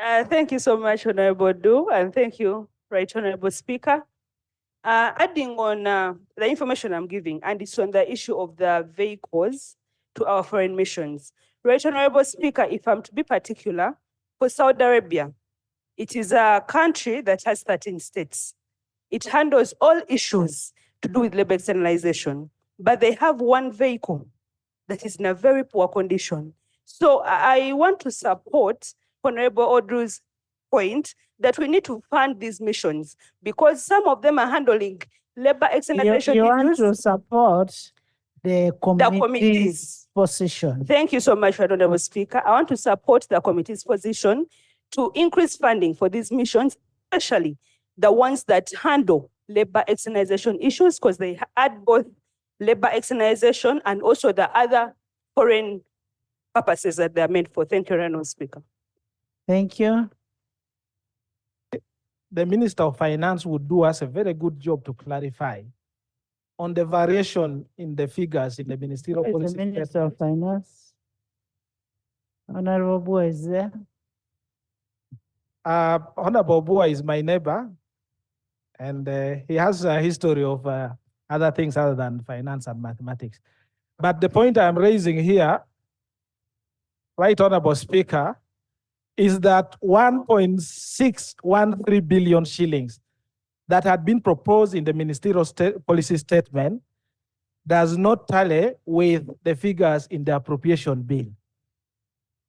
Thank you so much, Honorable Du, and thank you, Right Honorable Speaker. Adding on the information I'm giving, and it's on the issue of the vehicles to our foreign missions. Right Honorable Speaker, if I'm to be particular, for Saudi Arabia, it is a country that has 13 states. It handles all issues to do with labor externalization, but they have one vehicle that is in a very poor condition. So I want to support Honorable Odru's point that we need to fund these missions because some of them are handling labor externalization You want issues. to support the committee's committees. position. Thank you so much, Honorable Speaker. I want to support the committee's position to increase funding for these missions, especially the ones that handle labor externalization issues, because they add both labor externalization and also the other foreign purposes that they are meant for. Thank you, Honorable Speaker. Thank you. The Minister of Finance would do us a very good job to clarify on the variation in the figures in the ministerial policy. The Minister of Finance, Honorable Bua is there. Honorable Bua is my neighbor, and he has a history of other things other than finance and mathematics. But the point I'm raising here, Right Honorable Speaker, is that 1.613 billion shillings that had been proposed in the ministerial policy statement does not tally with the figures in the appropriation bill.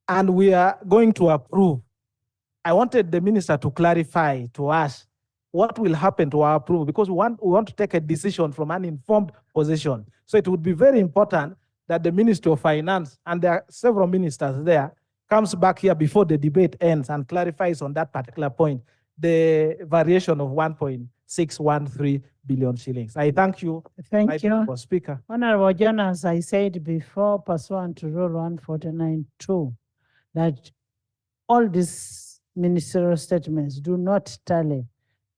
And we are going to approve. I wanted the minister to clarify to us what will happen to our approval, because we want to take a decision from an informed position. So it would be very important that the Ministry of Finance, and there are several ministers there, comes back here before the debate ends and clarifies on that particular point, the variation of 1.613 billion shillings. I thank you. Thank you, Speaker. Honorable John, as I said before, pursuant to Rule 149(2), that all these ministerial statements do not tally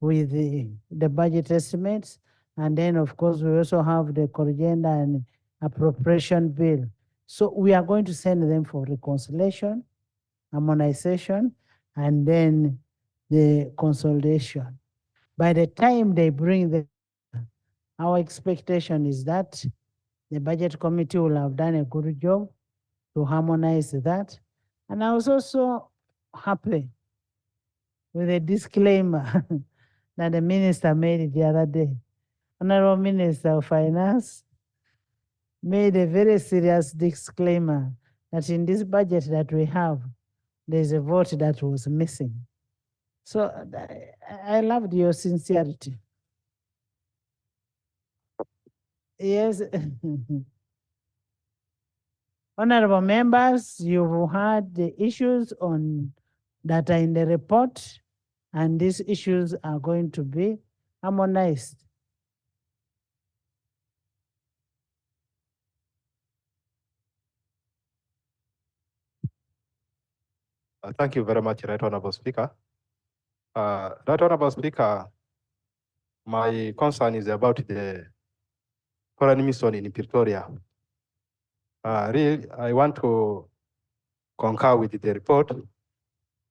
with the budget estimates. And then, of course, we also have the corrigenda and appropriation bill. So we are going to send them for reconciliation, harmonization, and then the consolidation. By the time they bring the, our expectation is that the budget committee will have done a good job to harmonize that. And I was also happy with a disclaimer that the minister made the other day. Honorable Minister of Finance made a very serious disclaimer that in this budget that we have, there's a vote that was missing. So I loved your sincerity. Yes. Honorable members, you've had the issues on that are in the report, and these issues are going to be harmonized. Thank you very much, Right Honorable Speaker. Right Honorable Speaker, my concern is about the foreign mission in Pretoria. Really, I want to concur with the report.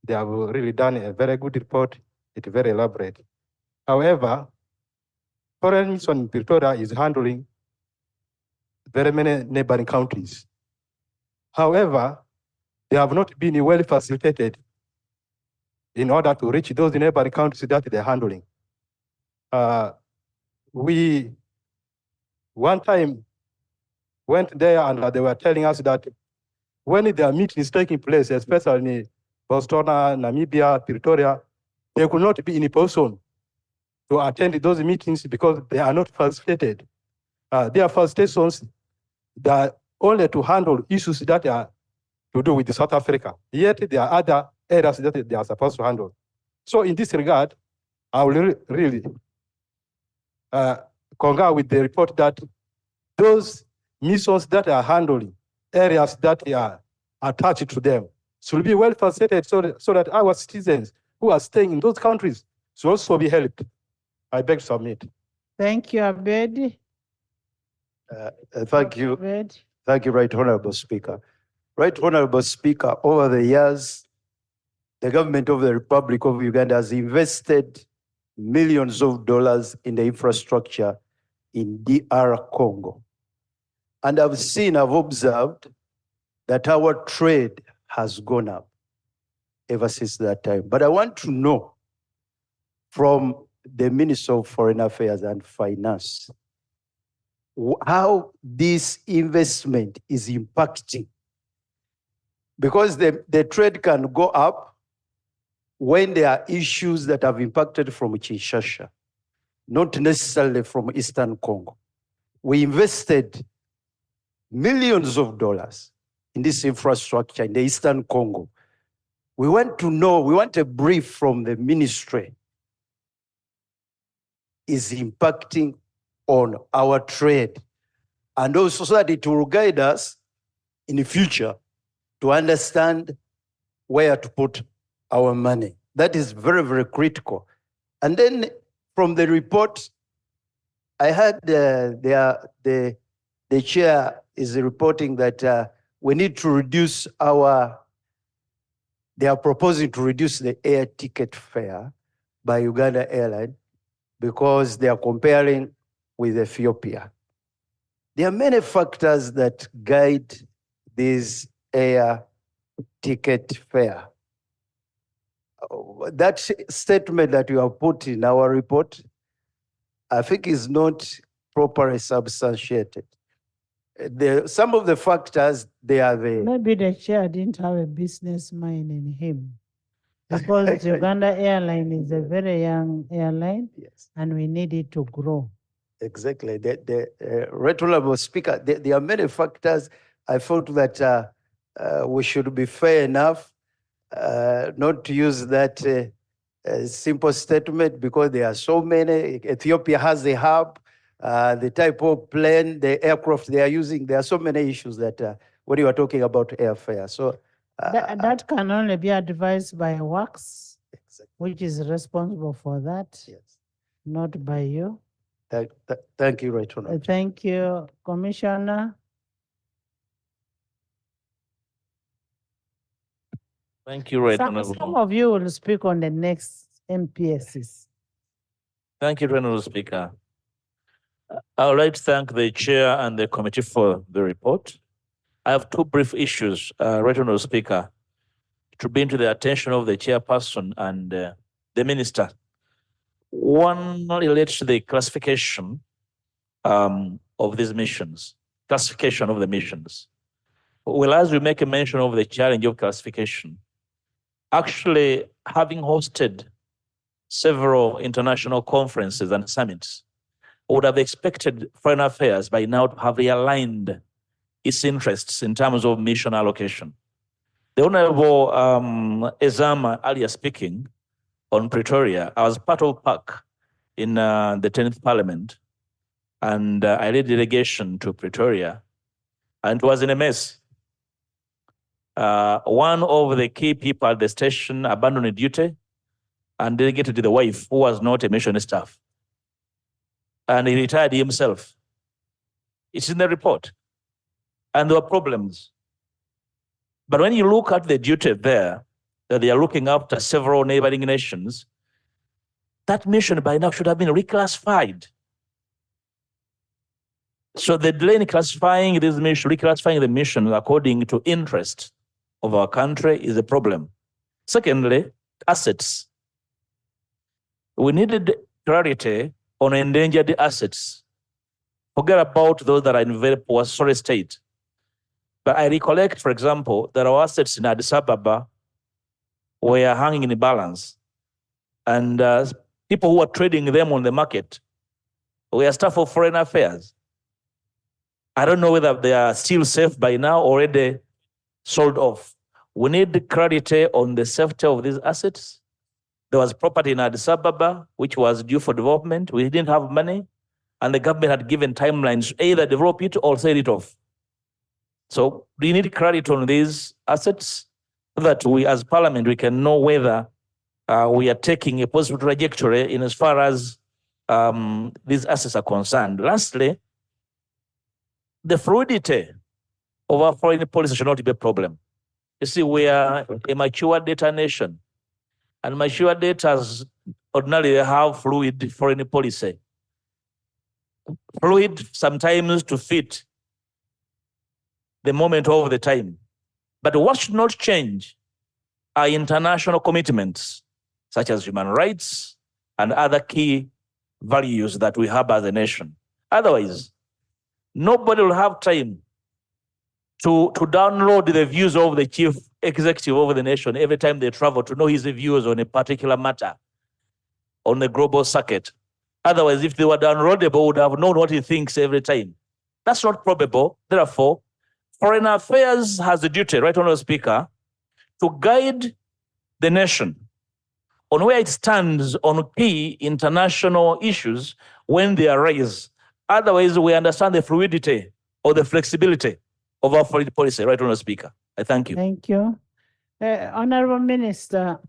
They have really done a very good report. It's very elaborate. However, foreign mission in Pretoria is handling very many neighboring countries. However, they have not been well facilitated in order to reach those neighboring countries that they're handling. We one time went there and they were telling us that when their meeting is taking place, especially in Botswana, Namibia, Pretoria, they could not be in person to attend those meetings because they are not facilitated. Their facilitations that only to handle issues that are to do with South Africa. Yet there are other areas that they are supposed to handle. So in this regard, I will really concur with the report that those missions that are handling areas that are attached to them should be well facilitated so that our citizens who are staying in those countries should also be helped. I beg to submit. Thank you, Abed. Thank you. Abed. Thank you, Right Honorable Speaker. Right Honorable Speaker, over the years, the government of the Republic of Uganda has invested millions of dollars in the infrastructure in DR Congo. And I've observed that our trade has gone up ever since that time. But I want to know from the Minister of Foreign Affairs and Finance how this investment is impacting. Because the trade can go up when there are issues that have impacted from Kinshasa, not necessarily from Eastern Congo. We invested millions of dollars in this infrastructure in the Eastern Congo. We want to know, we want a brief from the ministry is impacting on our trade, and also so that it will guide us in the future to understand where to put our money. That is very, very critical. And then from the report, I heard the chair is reporting that we need to reduce they are proposing to reduce the air ticket fare by Uganda Airlines because they are comparing with Ethiopia. There are many factors that guide this air ticket fare. That statement that you have put in our report, I think is not properly substantiated. Some of the factors, they are there. Maybe the chair didn't have a business mind in him. Because Uganda Airline is a very young airline, Yes, and we need it to grow. exactly. Right Honorable Speaker, there are many factors. I felt that we should be fair enough not to use that simple statement because there are so many. Ethiopia has a hub, the type of plane, the aircraft they are using. There are so many issues that when you are talking about airfare. So That can only be advised by WACS, exactly. which is responsible for that, Yes. not by you. Thank you, Right Honorable. Thank you, Commissioner. Thank you, Right Some Honorable. of you will speak on the next MPSs. Thank you, Honorable Speaker. I would like to thank the chair and the committee for the report. I have two brief issues, Right Honorable Speaker, to bring to the attention of the chairperson and the minister. One relates to the classification of these missions, classification of the missions. Well, as we make a mention of the challenge of classification, actually having hosted several international conferences and summits, I would have expected Foreign Affairs by now to have realigned its interests in terms of mission allocation. The Honorable Ezama earlier speaking on Pretoria, I was part of PAC in the 10th Parliament, and I led delegation to Pretoria, and it was in a mess. One of the key people at the station abandoned duty and delegated to the wife, who was not a mission staff. And he retired himself. It's in the report. And there were problems. But when you look at the duty there, that they are looking after several neighboring nations, that mission by now should have been reclassified. So the delay in classifying this mission, reclassifying the mission according to interest of our country is a problem. Secondly, assets. We needed clarity on endangered assets. Forget about those that are in very poor state. But I recollect, for example, that our assets in Addis Ababa were hanging in balance. And people who were trading them on the market were staff of Foreign Affairs. I don't know whether they are still safe by now or already sold off. We need clarity on the safety of these assets. There was property in Addis Ababa, which was due for development. We didn't have money, and the government had given timelines to either develop it or sell it off. So we need clarity on these assets so that we, as Parliament, we can know whether we are taking a positive trajectory in as far as these assets are concerned. Lastly, the fluidity of our foreign policy should not be a problem. You see, we are a mature data nation. And mature debtors ordinarily have fluid foreign policy. Fluid sometimes to fit the moment of the time. But what should not change are international commitments, such as human rights and other key values that we have as a nation. Otherwise, nobody will have time to download the views of the chief executive of the nation every time they travel to know his views on a particular matter on the global circuit. Otherwise, if they were downloadable, would have known what he thinks every time. That's not probable. Therefore, Foreign Affairs has a duty, Right Honourable Speaker, to guide the nation on where it stands on key international issues when they arise. Otherwise, we understand the fluidity or the flexibility of our foreign policy, Right Honourable Speaker. I thank you. Thank you. Honourable Minister,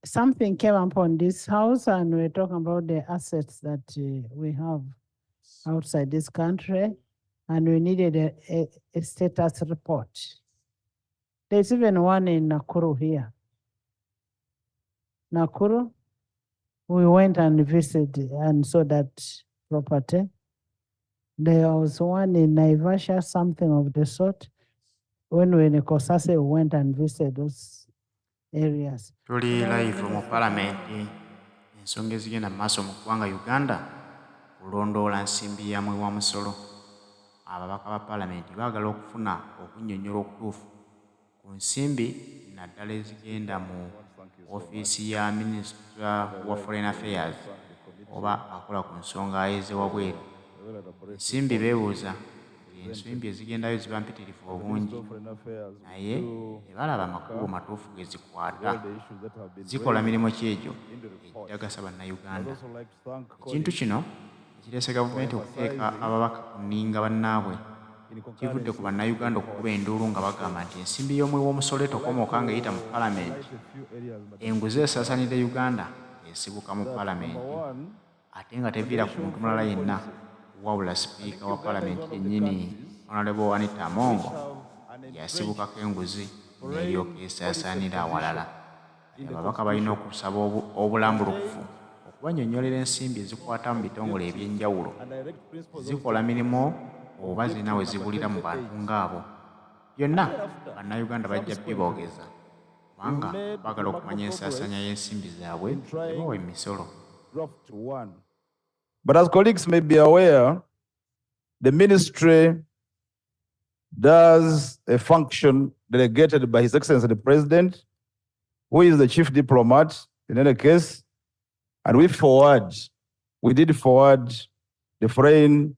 something came up on this house and we're talking about the assets that we have outside this country, and we needed a status report. There's even one in Nakuru here. Nakuru, we went and visited and saw that property. There was one in Naivasha, something of the sort. When we in Kosase, we went and visited those areas. Tuli live mu parliament ensonga ezigenda mu maaso mu ggwanga Uganda kulondoola nsimbi ya mwe wa musolo. Ababaka ba parliament baagala okufuna okunnyonnyola okutuufu ku nsimbi naddala ezigenda mu ofiisi ya Minister wa Foreign Affairs oba akola ku nsonga ez'ewabweru. Ensimbi beebuuza ensimbi ezigendayo ziba mpitirivu obungi naye tebalaba makubo matuufu ge zikwata zikola mirimu ki egyo egitagasa bannayuganda. Ekintu kino ekireese gavumenti okuteeka ababaka ku nninga bannaabwe kivudde ku bannayuganda okukuba enduulu nga bagamba nti ensimbi y'omwe w'omusolo etokomoka nga eyita mu palamenti, enguzi esaasaanidde Uganda esibuka mu palamenti ate nga teviira ku muntu mulala yenna wabula sipiika wa palamenti yennyini Honorable Anita Amongo yasibukako enguzi n'eryoka esaasaanira awalala. Ababaka balina okusaba obulambulukufu okubannyonnyolera ensimbi ezikwata mu bitongole eby'enjawulo zikola mirimu oba zirina we zibulira mu bantu ng'abo. Byonna bannayuganda bajja biboogeza kubanga baagala okumanya ensaasaanya y'ensimbi zaabwe ebawa emisolo. But as colleagues may be aware, the ministry does a function delegated by His Excellency the President, who is the chief diplomat in any case, and we did forward the foreign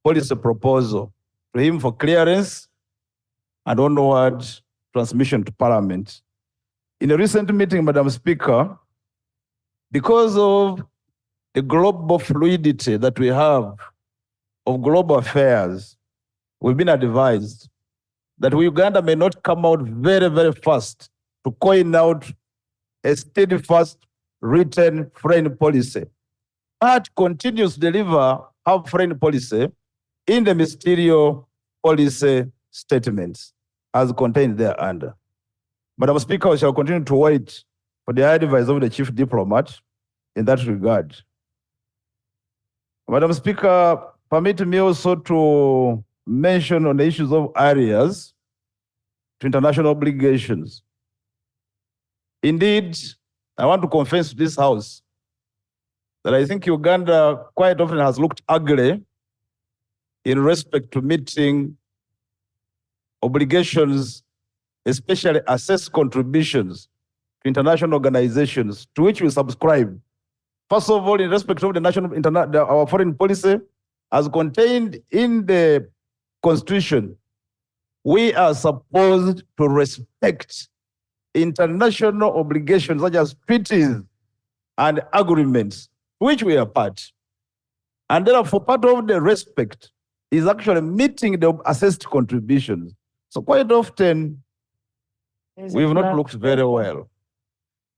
policy proposal to him for clearance and onward transmission to Parliament. In a recent meeting, Madam Speaker, because of the global fluidity that we have of global affairs, we've been advised that Uganda may not come out very, very fast to coin out a steadfast written foreign policy, but continues to deliver our foreign policy in the ministerial policy statements as contained thereunder. Madam Speaker, we shall continue to wait for the advice of the chief diplomat in that regard. Madam Speaker, permit me also to mention on the issues of areas to international obligations. Indeed, I want to confess to this House that I think Uganda quite often has looked ugly in respect to meeting obligations, especially assessed contributions to international organizations to which we subscribe. First of all, in respect of our foreign policy, as contained in the Constitution, we are supposed to respect international obligations such as treaties and agreements, which we are part. And therefore, part of the respect is actually meeting the assessed contributions. So quite often, we've not looked very well.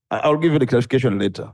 I'll give you the clarification later.